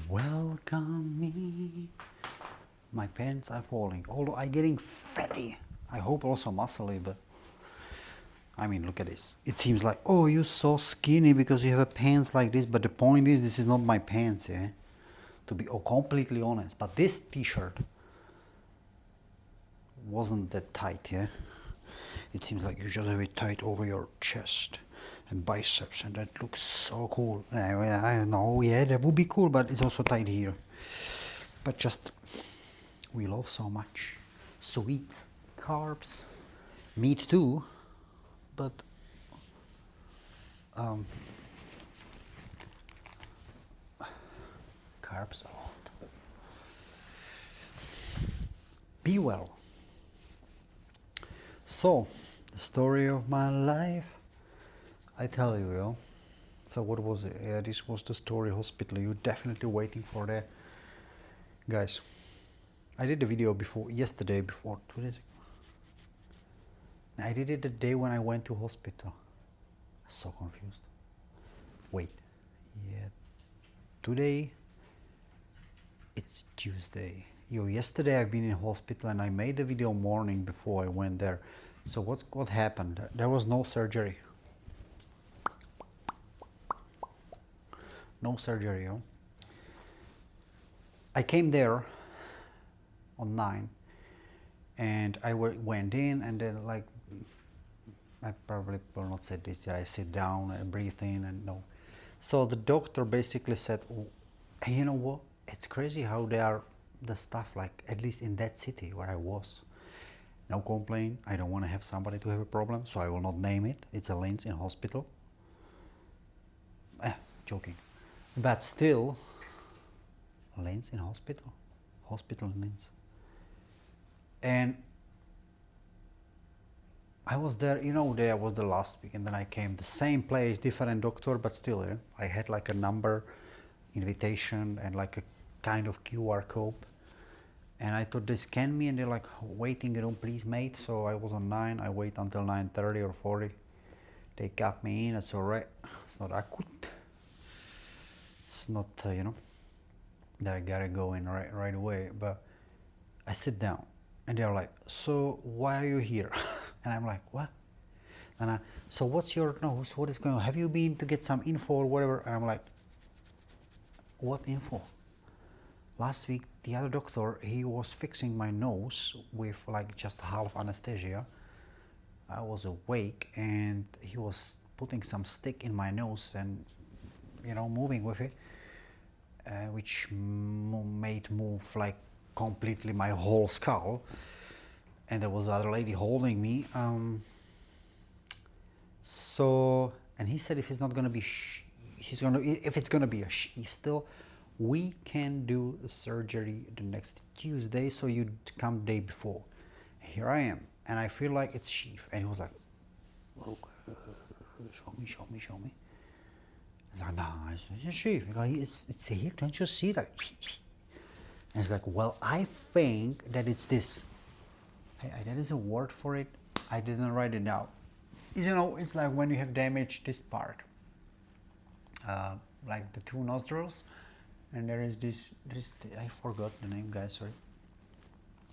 Welcome me. My pants are falling, although I'm getting fatty. I hope also muscly, but I mean, look at this. It seems like, oh, you're so skinny because you have a pants like this, but the point is, this is not my pants, yeah? To be completely honest. But this t-shirt wasn't that tight, yeah? It seems like you just have it tight over your chest and biceps, and that looks so cool. I know, yeah, that would be cool, but it's also tight here. But just, we love so much sweets, carbs, meat too, but carbs a lot. Be well. So, the story of my life, I tell you, yo. So what was it? Yeah, this was the story hospital. You're definitely waiting for that. Guys, I did the video yesterday, before 2 days ago. I did it the day when I went to hospital. So confused. Wait, yeah, today, it's Tuesday. Yo, yesterday I've been in hospital and I made the video morning before I went there. So what happened? There was no surgery. No surgery, yo. I came there on 9 and I went in, and then, like, I probably will not say this, I sit down and breathe in and no. So the doctor basically said, oh, hey, you know what? It's crazy how they are, the stuff, like, at least in that city where I was. No complaint. I don't want to have somebody to have a problem, so I will not name it. It's a Linz in hospital. Joking. But still, Linz in hospital. Hospital in Linz. And I was there, there was the last week, and then I came the same place, different doctor, but still, I had like a number, invitation, and like a kind of QR code. And I thought they scanned me, and they're like, waiting room, please, mate. So I was on 9, I wait until 9:30 or 40. They got me in, it's alright. It's not acute. It's not, that I gotta go in right away. But I sit down, and they're like, so why are you here? And I'm like, what? And so what's your nose? What is going on? Have you been to get some info or whatever? And I'm like, what info? Last week, the other doctor, he was fixing my nose with like just half anesthesia. I was awake, and he was putting some stick in my nose and, moving with it, which made move like completely my whole skull. And there was the other lady holding me. And he said if it's not gonna be if it's gonna be a she still, we can do the surgery the next Tuesday, so you come the day before. Here I am, and I feel like it's sheaf. And he was like, look, show me. It's like, no, it's a sheaf. It's here, don't you see that? And it's like, well, I think that it's this. That is a word for it. I didn't write it down. It's like when you have damaged this part, like the 2 nostrils, and there is this, I forgot the name, guys, sorry.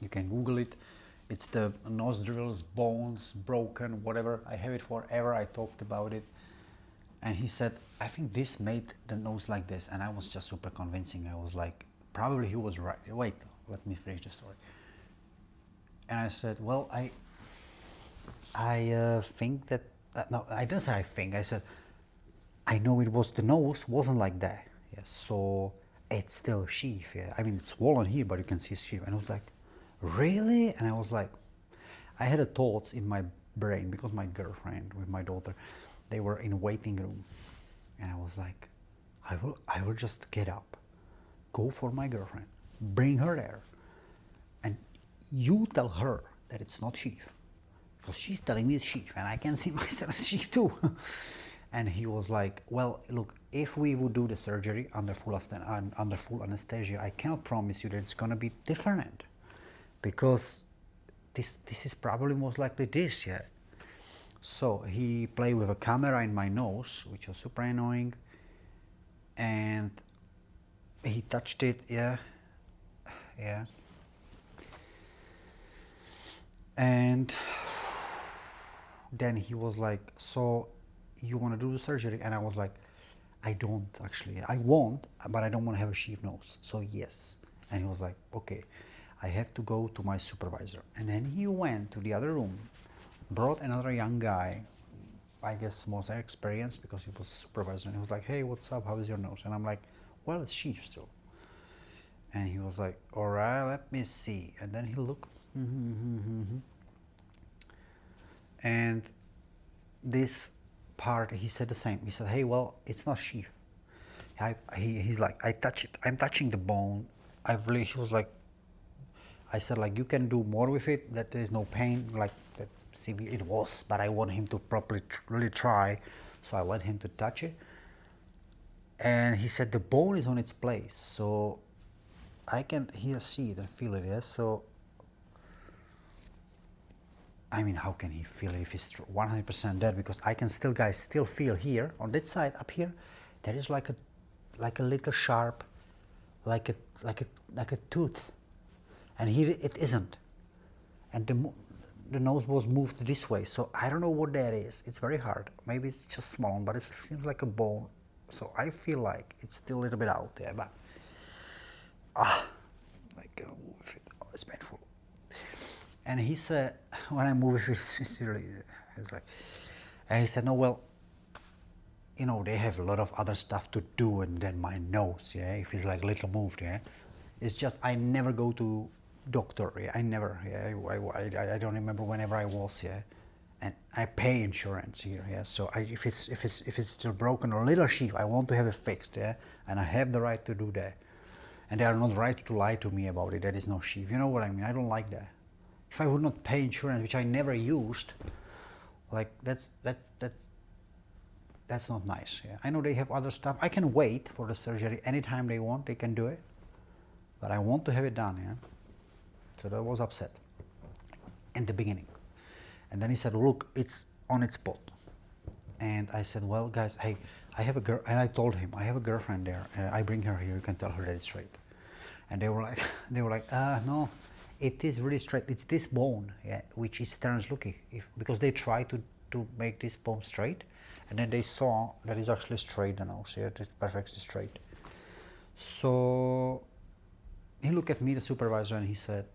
You can Google it. It's the nostrils, bones, broken, whatever. I have it forever. I talked about it. And he said, I think this made the nose like this. And I was just super convincing. I was like, probably he was right. Wait, let me finish the story. And I said, well, I think that, no, I didn't say I think, I said, I know it was, the nose wasn't like that. Yeah, so it's still sheath. Yeah, I mean, it's swollen here, but you can see it's sheath. And I was like, really? And I was like, I had a thought in my brain, because my girlfriend with my daughter, they were in waiting room. And I was like, I will just get up, go for my girlfriend, bring her there, and you tell her that it's not sheath, because she's telling me it's sheath, and I can see myself as sheath too. And he was like, well, look, if we would do the surgery under full anesthesia, I cannot promise you that it's gonna be different, because this is probably most likely this, yeah. So he played with a camera in my nose, which was super annoying, and he touched it, yeah, yeah. And then he was like, so you want to do the surgery? And I was like, I don't actually. I won't, but I don't want to have a sheep nose. So yes. And he was like, okay, I have to go to my supervisor. And then he went to the other room, brought another young guy, I guess most experienced because he was a supervisor. And he was like, hey, what's up? How is your nose? And I'm like, well, it's sheep still. And he was like, all right, let me see. And then he looked. And this part, he said the same. He said, hey, well, it's not sheath. He's like, I touch it. I'm touching the bone. He was like, I said, like, you can do more with it, that there is no pain, like, that it was, but I want him to properly really try. So I let him to touch it. And he said, the bone is on its place. So I can here see it and feel it, yes? So, I mean, how can he feel it if he's 100% dead? Because I can still, guys, still feel here, on that side, up here, there is like a little sharp, like a tooth. And here it isn't. And the nose was moved this way. So I don't know what that is. It's very hard. Maybe it's just small, but it seems like a bone. So I feel like it's still a little bit out there, but like oh, it's painful. And he said, when I move it, it's really, it's like, and he said, no, well, you know, they have a lot of other stuff to do, and then my nose, yeah, if it's like little moved, yeah, it's just I never go to doctor, yeah, I never, yeah, I don't remember whenever I was, yeah, and I pay insurance here, yeah, so if it's still broken or little sheep, I want to have it fixed, yeah, and I have the right to do that, and they are not right to lie to me about it. That is no sheep, you know what I mean? I don't like that. If I would not pay insurance, which I never used, like that's not nice. Yeah, I know they have other stuff. I can wait for the surgery anytime they want. They can do it, but I want to have it done. Yeah, so that was upset in the beginning, and then he said, "Look, it's on its spot," and I said, "Well, guys, hey, I have a girl," and I told him I have a girlfriend there. I bring her here. You can tell her that it's straight, and they were like, no. It is really straight. It's this bone, yeah, which is turns looky. Because they try to make this bone straight, and then they saw that it's actually straight now. So it's perfectly straight. So he looked at me, the supervisor, and he said,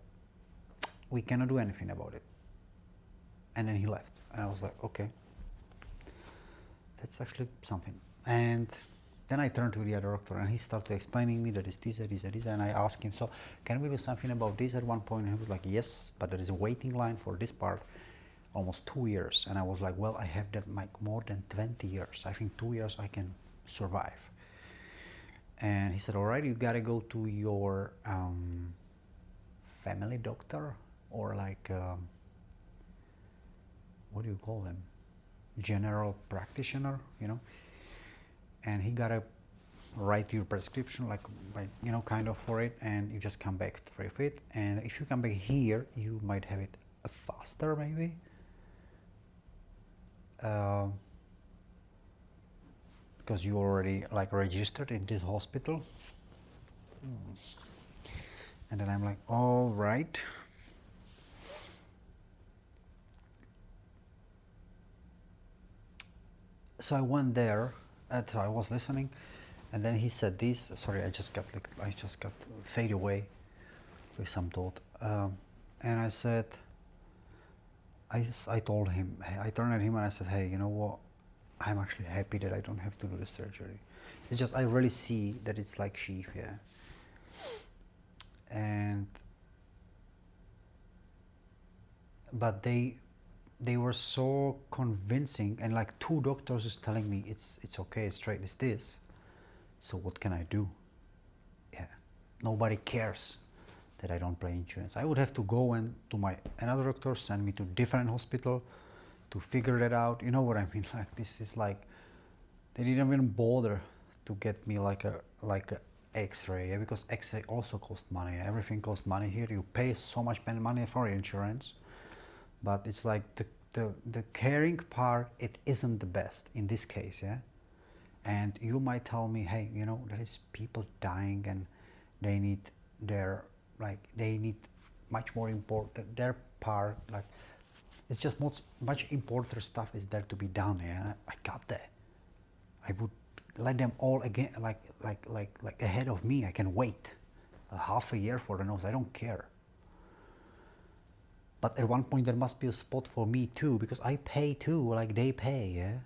"We cannot do anything about it." And then he left. And I was like, "Okay, that's actually something." And then I turned to the other doctor, and he started explaining me that it's this, and I asked him, so can we do something about this at one point? And he was like, yes, but there is a waiting line for this part, almost 2 years. And I was like, well, I have that like more than 20 years. I think 2 years I can survive. And he said, all right, you gotta go to your family doctor, or like, what do you call them? General practitioner, you know? And he gotta write your prescription, like you know, kind of for it, and you just come back for it. And if you come back here, you might have it faster, maybe. Because you already like registered in this hospital. And then I'm like, all right. So I went there. I was listening, and then he said this. Sorry, I just got fade away with some thought. And I said, I told him, I turned at him and I said, hey, you know what? I'm actually happy that I don't have to do the surgery. It's just I really see that it's like sheep, yeah. And but they were so convincing, and like 2 doctors is telling me it's okay, it's straight, it's this. So what can I do? Yeah, nobody cares that I don't pay insurance. I would have to go and to another doctor, send me to different hospital to figure that out. You know what I mean? Like this is like they didn't even bother to get me like a X-ray, yeah, because X-ray also costs money. Everything costs money here. You pay so much money for insurance. But it's like the caring part, it isn't the best in this case, yeah? And you might tell me, hey, you know, there is people dying and they need their, like, they need much more important, their part, like, it's just much important stuff is there to be done. Yeah, and I got that. I would let them all again, like ahead of me. I can wait a half a year for the nose. I don't care. But at one point there must be a spot for me too, because I pay too, like they pay. Yeah.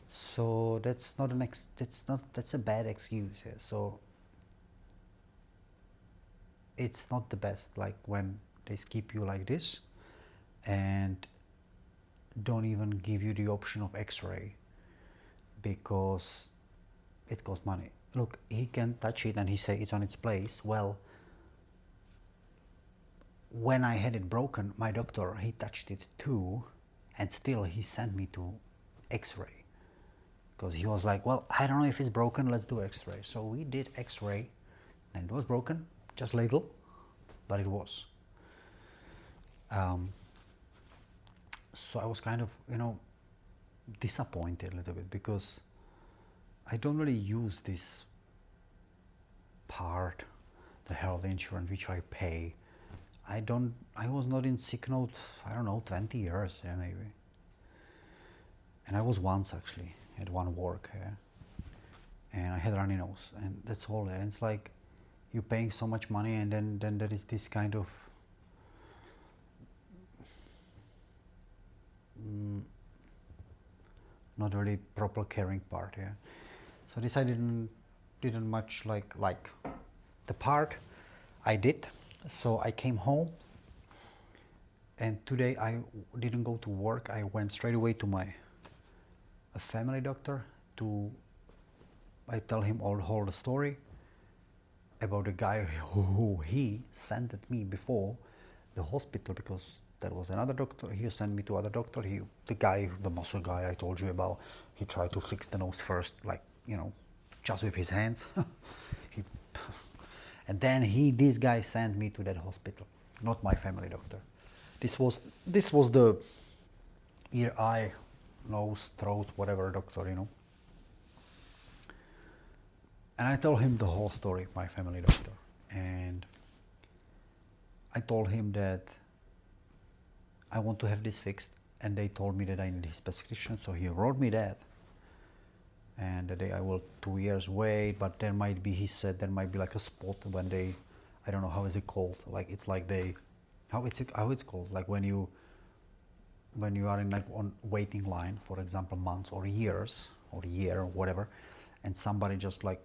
So that's not that's a bad excuse. Yeah? So it's not the best, like when they skip you like this and don't even give you the option of x-ray because it costs money. Look, he can touch it and he say it's on its place. Well, when I had it broken, my doctor, he touched it too, and still he sent me to x-ray because he was like, well, I don't know if it's broken, let's do x-ray. So we did x-ray and it was broken, just little, but it was. So I was kind of, you know, disappointed a little bit because I don't really use this part, the health insurance, which I pay. I was not in sick note, I don't know, 20 years, yeah, maybe. And I was once actually at one work, yeah. And I had runny nose, and that's all. And it's like you're paying so much money, and then there is this kind of not really proper caring part, yeah. So this I didn't much like the part I did. So I came home, and today I didn't go to work. I went straight away to my family doctor to. I tell him all the story about the guy who he sent me before the hospital, because there was another doctor. He sent me to other doctor. The guy, the muscle guy I told you about, he tried to fix the nose first, like, you know, just with his hands. And then this guy sent me to that hospital, not my family doctor. This was the ear, eye, nose, throat, whatever doctor, you know. And I told him the whole story, my family doctor. And I told him that I want to have this fixed. And they told me that I need his prescription. So he wrote me that. And that I will 2 years wait. But there might be, he said, there might be like a spot when they, I don't know, how is it called? Like, it's like how it's called? Like when you are in like on waiting line, for example, months or years or a year or whatever. And somebody just like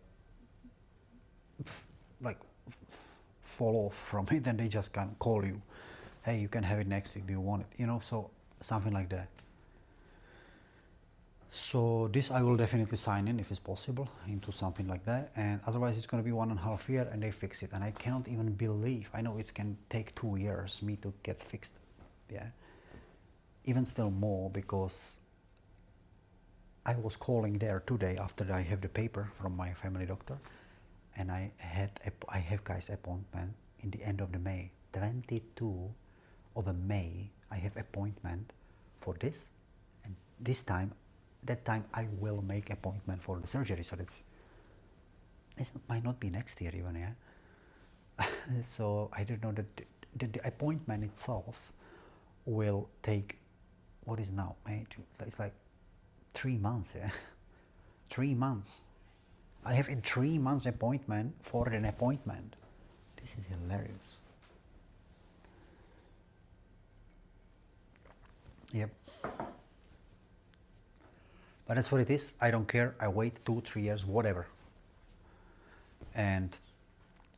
fall off from it, and they just can call you, hey, you can have it next week, do you want it, you know? So something like that. So this I will definitely sign in if it's possible into something like that, and otherwise it's going to be 1.5 years and they fix it. And I cannot even believe, I know it can take 2 years me to get fixed, yeah, even still more, because I was calling there today after I have the paper from my family doctor. And I have guys appointment in the end of the May, 22 of May. I have appointment for this, and that time I will make appointment for the surgery. So it might not be next year even, yeah. So I don't know that the appointment itself will take, what is now May? It's like 3 months, yeah. 3 months. I have a 3 months appointment for an appointment. This is hilarious. Yep. But that's what it is. I don't care. I wait 2-3 years, whatever. And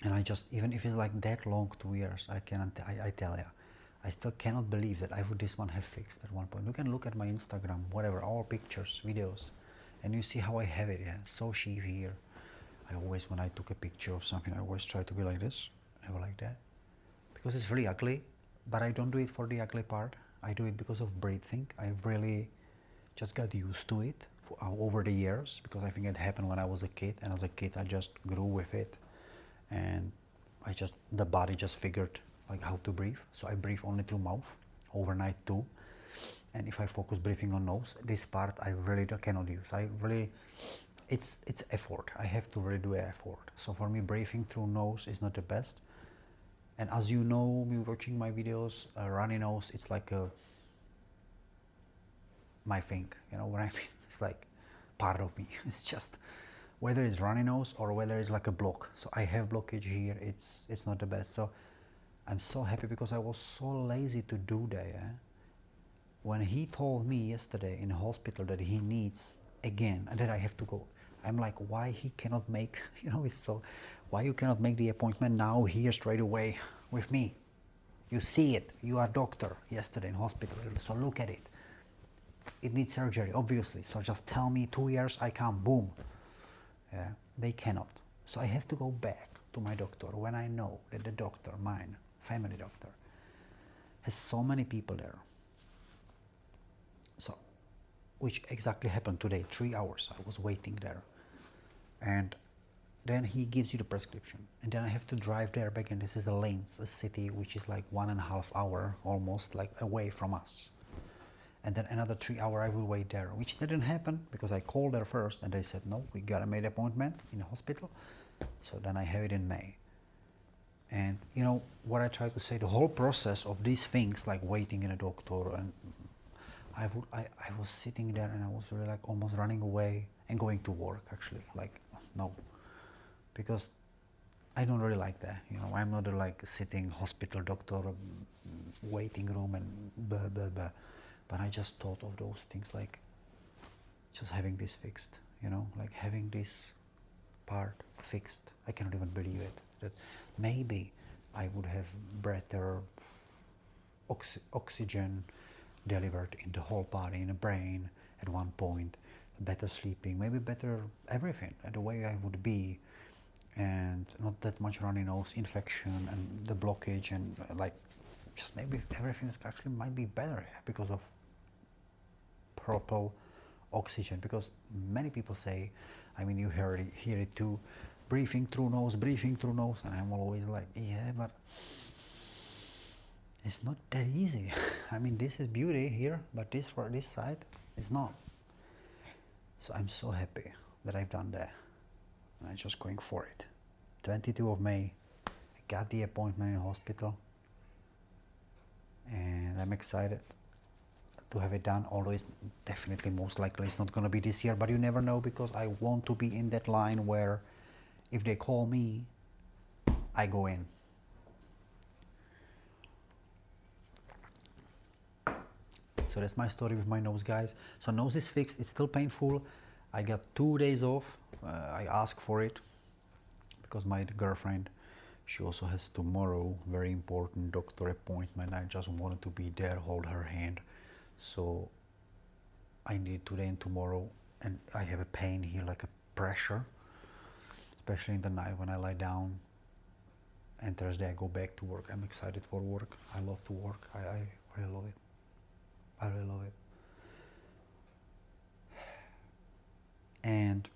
I just, even if it's like that long, 2 years, I tell you, I still cannot believe that I would this one have fixed at one point. You can look at my Instagram, whatever, all pictures, videos, and you see how I have it, yeah. So sheep here. I always, when I took a picture of something, I always try to be like this, never like that. Because it's really ugly, but I don't do it for the ugly part. I do it because of breathing. I really just got used to it over the years, because I think it happened when I was a kid, and as a kid I just grew with it. And the body just figured like how to breathe. So I breathe only through mouth, overnight too. And if I focus breathing on nose, this part I really cannot use. I really, it's effort. I have to really do effort. So for me, breathing through nose is not the best. And as you know, me watching my videos, runny nose, it's like my thing. You know what I mean? It's like part of me. It's just whether it's runny nose or whether it's like a block. So I have blockage here. It's not the best. So I'm so happy because I was so lazy to do that. Yeah? When he told me yesterday in the hospital that he needs again and that I have to go, I'm like, why he cannot make, you know, it's so, why you cannot make the appointment now here straight away with me? You see it, you are doctor yesterday in hospital, so look at it. It needs surgery, obviously, so just tell me 2 years, I come, boom. Yeah, they cannot. So I have to go back to my doctor when I know that the doctor, mine, family doctor, has so many people there. So, which exactly happened today, 3 hours I was waiting there. And then he gives you the prescription. And then I have to drive there back, and this is the Linz, a city which is like 1.5 hours almost like away from us. And then another 3 hours I will wait there, which didn't happen because I called there first and they said, no, we gotta make an appointment in the hospital. So then I have it in May. And you know what I try to say, the whole process of these things like waiting in a doctor, and I was sitting there and I was really like almost running away and going to work actually, like no, because I don't really like that, you know. I'm not a like sitting hospital doctor waiting room and blah blah blah, but I just thought of those things like just having this fixed, you know, like having this part fixed. I cannot even believe it, that maybe I would have better oxygen delivered in the whole body, in the brain at one point, better sleeping, maybe better everything, the way I would be, and not that much runny nose, infection and the blockage, and like just maybe everything is actually might be better because of proper oxygen. Because many people say, I mean, you hear it too, breathing through nose, and I'm always like, yeah, but it's not that easy. I mean, this is beauty here, but this for this side is not. So I'm so happy that I've done that. And I'm just going for it. 22 of May, I got the appointment in hospital. And I'm excited to have it done, although it's definitely most likely it's not going to be this year, but you never know, because I want to be in that line where if they call me, I go in. So that's my story with my nose, guys. So nose is fixed, it's still painful. I got 2 days off. I asked for it because my girlfriend, she also has tomorrow very important doctor appointment. I just wanted to be there, hold her hand. So I need today and tomorrow, and I have a pain here, like a pressure, especially in the night when I lie down. And Thursday I go back to work. I'm excited for work. I love to work. I really love it. I really love it. And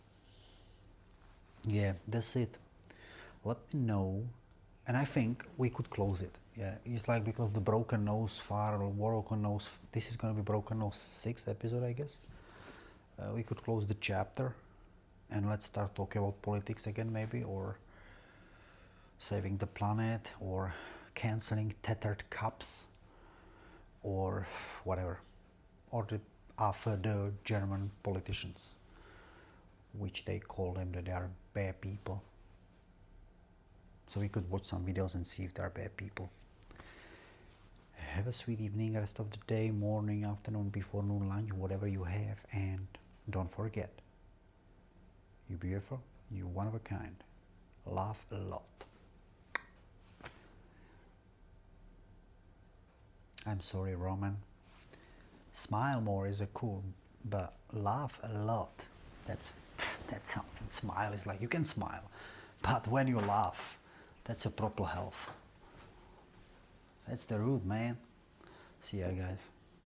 yeah, that's it. Let me know. And I think we could close it. Yeah, it's like, because the broken nose far, or broken nose, this is gonna be broken nose 6th episode, I guess. We could close the chapter and let's start talking about politics again, maybe, or saving the planet, or canceling tethered cups, or whatever, or after the German politicians, which they call them that they are bad people. So we could watch some videos and see if they are bad people. Have a sweet evening, rest of the day, morning, afternoon, before noon, lunch, whatever you have, and don't forget, you're beautiful, you're one of a kind. Laugh a lot. I'm sorry, Roman. Smile more is a cool, but laugh a lot, that's something. Smile is like, you can smile, but when you laugh, that's a proper health. That's the root, man. See ya, guys.